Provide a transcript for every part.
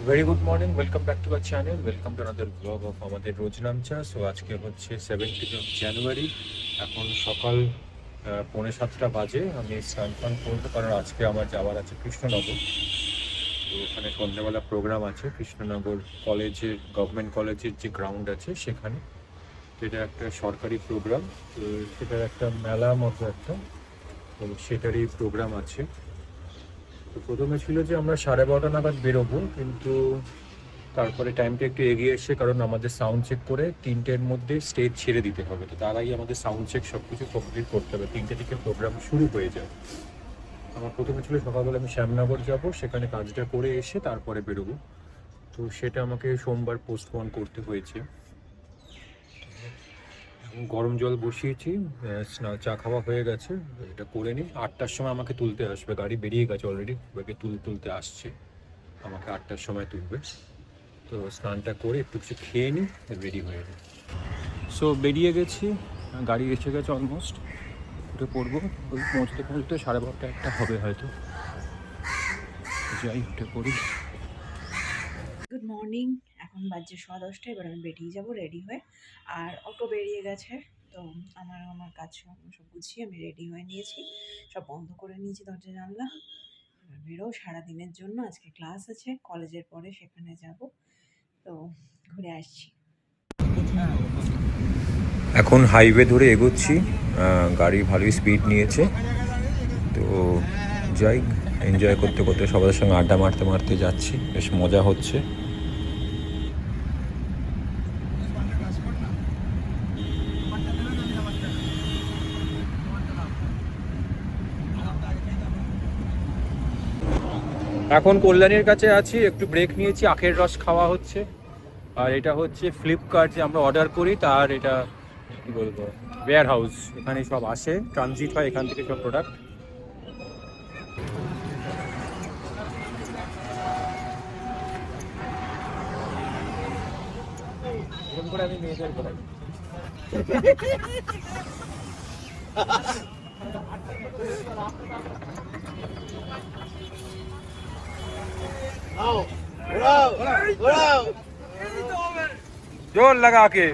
Very good morning, welcome back to our channel, welcome to another blog of আমাদের রোজ নামচা। So আজকে হচ্ছে 17 জানুয়ারি। এখন সকাল 6:45 বাজে। আমি স্নান ফান করবো কারণ আজকে আমার যাওয়ার আছে কৃষ্ণনগর। তো ওখানে সন্ধ্যাবেলা প্রোগ্রাম আছে কৃষ্ণনগর কলেজের, গভর্নমেন্ট কলেজের যে গ্রাউন্ড আছে সেখানে। তো এটা একটা সরকারি প্রোগ্রাম, তো সেটার একটা মেলা মতো একটা, তো সেটারই প্রোগ্রাম আছে। তো প্রথমে ছিল যে আমরা 12:30 নাগাদ বেরোবো, কিন্তু তারপরে টাইমটা একটু এগিয়ে এসে, কারণ আমাদের সাউন্ড চেক করে 3টের মধ্যে স্টেজ ছেড়ে দিতে হবে। তো তার আগে আমাদের সাউন্ড চেক সব কিছু কমপ্লিট করতে হবে, 3টে থেকে প্রোগ্রাম শুরু হয়ে যায়। আমার প্রথমে ছিল সকালবেলা আমি শ্যামনগর যাব, সেখানে কাজটা করে এসে তারপরে বেরোবো। তো সেটা আমাকে সোমবার পোস্টপোন করতে হয়েছে। এখন গরম জল বসিয়েছি, চা খাওয়া হয়ে গেছে, এটা করে নিই। 8টার সময় আমাকে তুলতে আসবে, গাড়ি বেরিয়ে গেছে অলরেডি, ওকে তুলতে আসছে, আমাকে 8টার সময় তুলবে। তো স্নানটা করে একটু কিছু খেয়ে নিই, রেডি হয়ে নিই। সো বেরিয়ে গেছি, গাড়ি এসে গেছে অলমোস্ট, উঠে পড়বো। ওই পৌঁছতে পৌঁছতে 12:30 একটা হবে হয়তো। যাই, উঠে পড়ি। Good morning. এখন বাজে 10:15, এবার আমি বেরিয়ে যাব রেডি হয়ে। আর অটো বেরিয়ে গেছে। তো আমার কাজ সব গুছিয়ে আমি রেডি হয়ে নিয়েছি, সব বন্ধ করে নিয়েছি দরজা জানলা। এবার বেরো সারাদিনের জন্য। আজকে ক্লাস আছে কলেজের পরে, সেখানে যাব। তো ঘুরে আসছি। এখন হাইওয়ে ধরে এগোচ্ছি, গাড়ি ভালোই স্পিড নিয়েছে। তো যাই, এনজয় করতে করতে সবার সঙ্গে আড্ডা মারতে মারতে যাচ্ছি, বেশ মজা হচ্ছে। এখন কল্যাণীর কাছে আছি, একটু ব্রেক নিয়েছি, আখের রস খাওয়া হচ্ছে। আর এটা হচ্ছে ফ্লিপকার্ট যে আমরা অর্ডার করি তার, এটা কি বলবো, ওয়্যার হাউস। এখানে সব আসে, ট্রানজিট হয় এখান থেকে সব প্রোডাক্ট। এরকম করে আমি মেয়েদের করাই। जोर लगा के।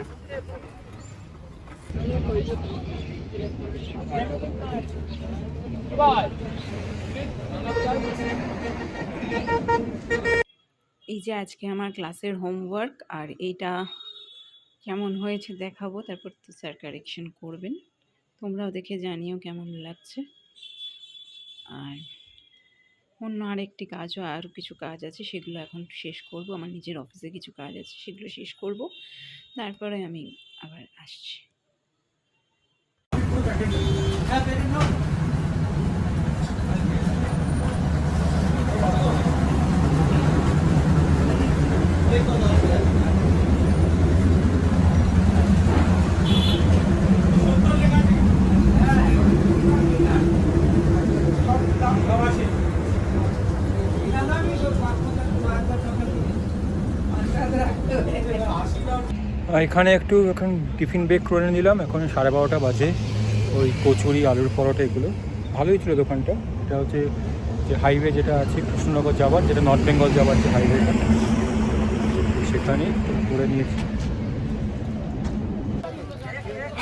এই যে আজকে আমার ক্লাসের হোমওয়ার্ক, আর এইটা কেমন হয়েছে দেখাবো, তারপর তো স্যার কারেকশন করবেন। তোমরাও দেখে জানিও কেমন লাগছে। আর অন্য আরেকটি কাজও, আরও কিছু কাজ আছে, সেগুলো এখন শেষ করব। আমার নিজের অফিসে কিছু কাজ আছে, সেগুলো শেষ করব, তারপরে আমি আবার আসছি। এখানে একটু এখন টিফিন ব্রেক করে নিলাম, এখন 12:30 বাজে। ওই কচুরি, আলুর পরোটা, এগুলো ভালোই ছিল দোকানটা। এটা হচ্ছে যে হাইওয়ে যেটা আছে কৃষ্ণনগর যাওয়ার, যেটা নর্থ বেঙ্গল যাওয়ার যে হাইওয়েটা, সেখানে করে নিয়েছি।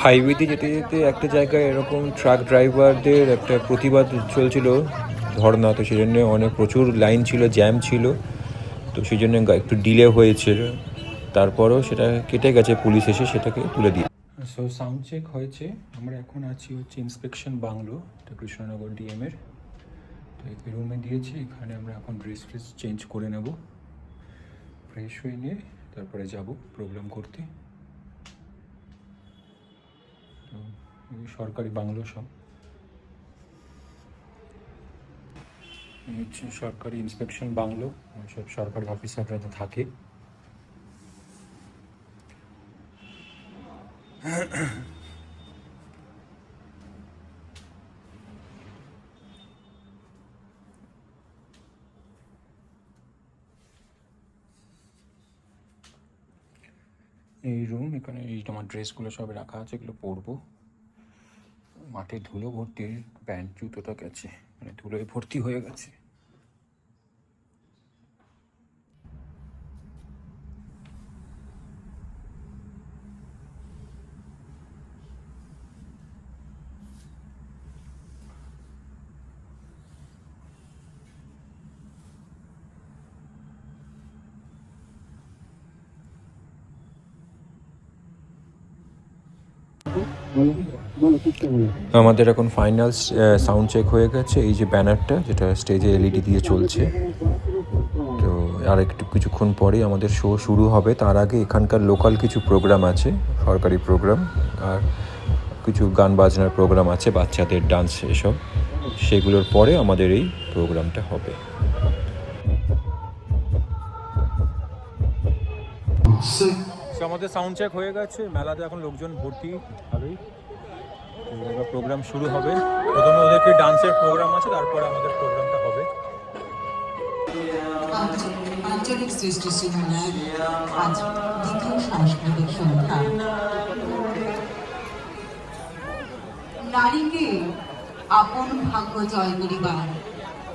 হাইওয়ে দিয়ে যেতে যেতে একটা জায়গায় এরকম ট্রাক ড্রাইভারদের একটা প্রতিবাদ চলছিল, ধর্না। তো সেই জন্য অনেক প্রচুর লাইন ছিল, জ্যাম ছিল। তো সেই জন্য একটু ডিলে হয়েছে, তারপরও সেটা কেটে গেছে, পুলিশ এসে সেটাকে তুলে দিয়ে। সো সাউন্ড চেক হয়েছে, আমরা এখন আছি হচ্ছে ইন্সপেকশন বাংলো, এটা কৃষ্ণনগর ডিএমের। তো এই রুমে দিয়েছি, এখানে আমরা এখন ড্রেস ফ্রেস চেঞ্জ করে নেব, ফ্রেশ হয়ে নিয়ে তারপরে যাব প্রোগ্রাম করতে। তো এই সরকারি বাংলো সব, এই হচ্ছে সরকারি ইন্সপেকশন বাংলো, সব সরকারি অফিসাররা তো থাকে। এই রুম, এখানে এই তোমার ড্রেসগুলো সব রাখা আছে, এগুলো পরবো। মাঠে ধুলো ভর্তি, প্যান্ট জুতোটা গেছে, মানে ধুলোয় ভর্তি হয়ে গেছে। আমাদের এখন ফাইনাল সাউন্ড চেক হয়ে গেছে। এই যে ব্যানারটা যেটা স্টেজে এলইডি দিয়ে চলছে, তো আর একটু কিছুক্ষণ পরেই আমাদের শো শুরু হবে। তার আগে এখানকার লোকাল কিছু প্রোগ্রাম আছে, সরকারি প্রোগ্রাম, আর কিছু গান বাজনার প্রোগ্রাম আছে, বাচ্চাদের ডান্স, এসব। সেগুলোর পরে আমাদের এই প্রোগ্রামটা হবে। আমাদের সাউন্ড চেক হয়ে গেছে, মেলাতে এখন লোকজন ভর্তি ভালোই। এবার প্রোগ্রাম শুরু হবে। প্রথমে ওদেরকে ডান্সের প্রোগ্রাম আছে, তারপরে আমাদের প্রোগ্রামটা হবে। আঞ্চলিক সৃষ্টি শৃঙ্খলায় আজ দ্বিতীয় সাংস্কৃতিক সন্ধ্যা। নারীকে আপন ভাগ্য জয় করিবার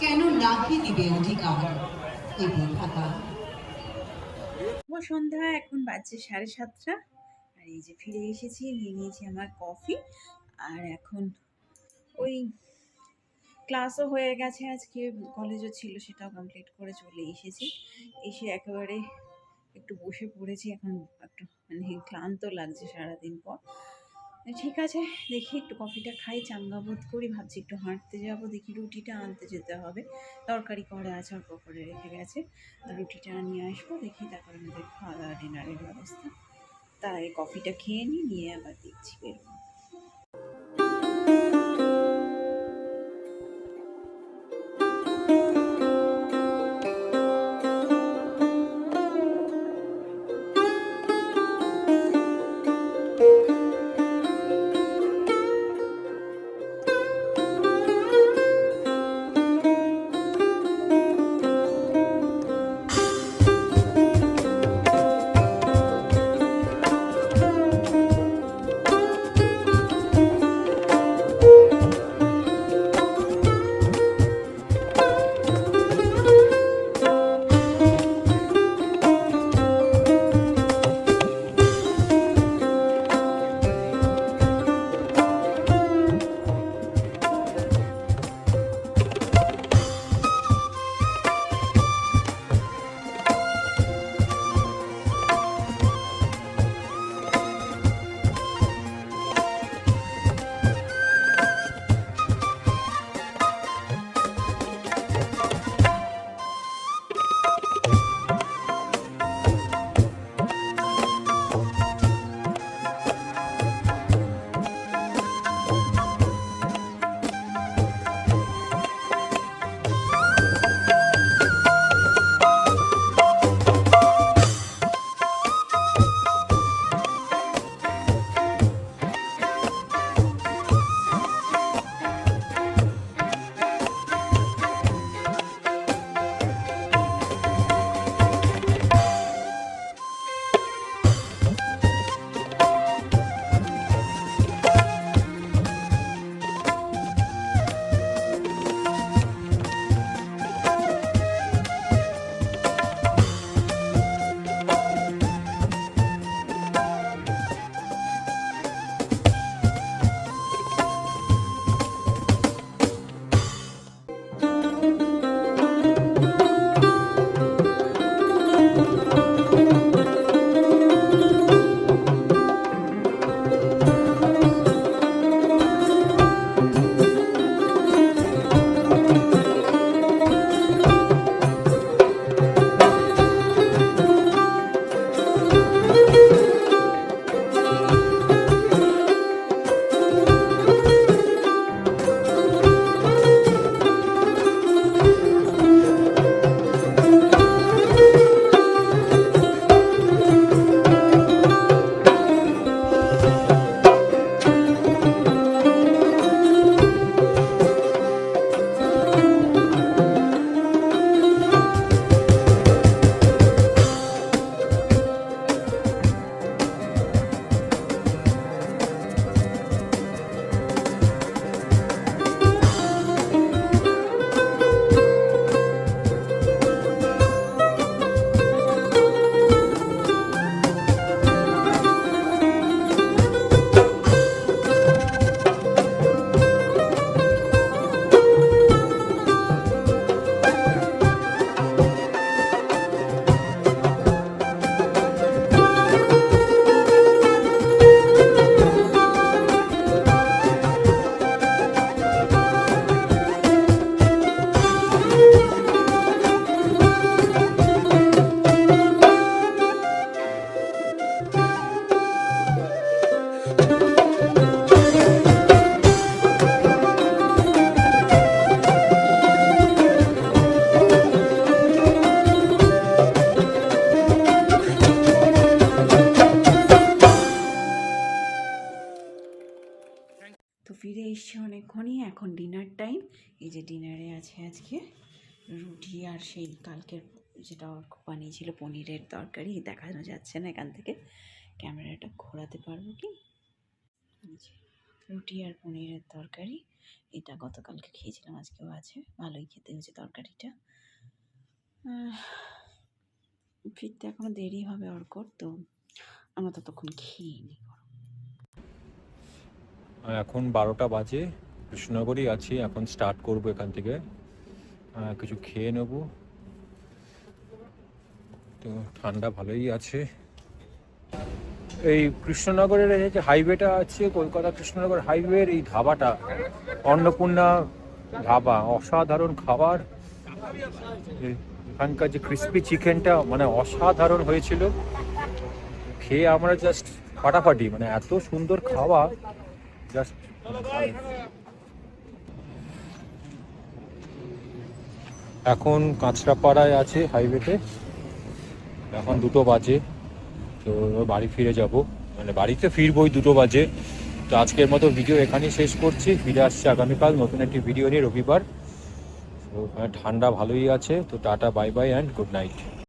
কেন নাহি দিবে অধিকার এ বিধাতা। সন্ধ্যা এখন বাজছে 7:30, আর এই যে ফিরে এসেছি, নিয়ে নিয়েছি আমার কফি। আর এখন ওই ক্লাসও হয়ে গেছে, আজকে কলেজও ছিল, সেটাও কমপ্লিট করে চলে এসেছি। এসে একেবারে একটু বসে পড়েছি, এখন একটু মানে ক্লান্ত লাগছে সারাদিন পর। ঠিক আছে, দেখি একটু কফিটা খাই, চাঙ্গা বোধ করি। ভাবছি একটু হাঁটতে যাব, দেখি রুটিটা আনতে যেতে হবে। তরকারি করা আছে, অল্প করে রেখে গেছে, রুটিটা নিয়ে আসবো। দেখি তারপরে আমাদের খাওয়া দাওয়া ডিনারের ব্যবস্থা। তার আগে কফিটা খেয়ে নিয়ে আবার দেখছি বেরোবো। এসছে অনেকক্ষণই, এখন ডিনার টাইম। এই যে ডিনারে আছে আজকে রুটি আর সেই কালকের যেটা অর্ক বানিয়েছিল পনিরের তরকারি, দেখানো যাচ্ছে না এখান থেকে, ক্যামেরাটা ঘোরাতে পারবো কি? এই যে রুটি আর পনিরের তরকারি, এটা গতকালকে খেয়েছিলাম, আজকেও আছে, ভালোই খেতে হয়েছে তরকারিটা। ফিরতে এখনও দেরি হবে অর্কর, তো আমরা ততক্ষণ খেয়ে নিই। এখন 12টা বাজে, কৃষ্ণনগরই আছি, এখন স্টার্ট করব এখান থেকে, কিছু খেয়ে নেব। তো ঠান্ডা ভালোই আছে। এই কৃষ্ণনগরের এই যে হাইওয়েটা আছে, কলকাতা কৃষ্ণনগর হাইওয়ের এই ধাবাটা, অন্নপূর্ণা ধাবা, অসাধারণ খাবার। এখানকার যে ক্রিস্পি চিকেনটা মানে অসাধারণ হয়েছিল, খেয়ে আমরা জাস্ট ফাটাফাটি, মানে এত সুন্দর খাওয়া জাস্ট। এখন কাঁচরাপাড়ায় আছে হাইওয়েতে, এখন 2টো বাজে, তো বাড়ি ফিরে যাব, মানে বাড়িতে ফিরবই 2টো বাজে। তো আজকের মতো ভিডিও এখানেই শেষ করছি, ফিরে আসছে আগামীকাল নতুন একটি ভিডিও নিয়ে রবিবার। তো ঠান্ডা ভালোই আছে, তো tata bye bye and good night.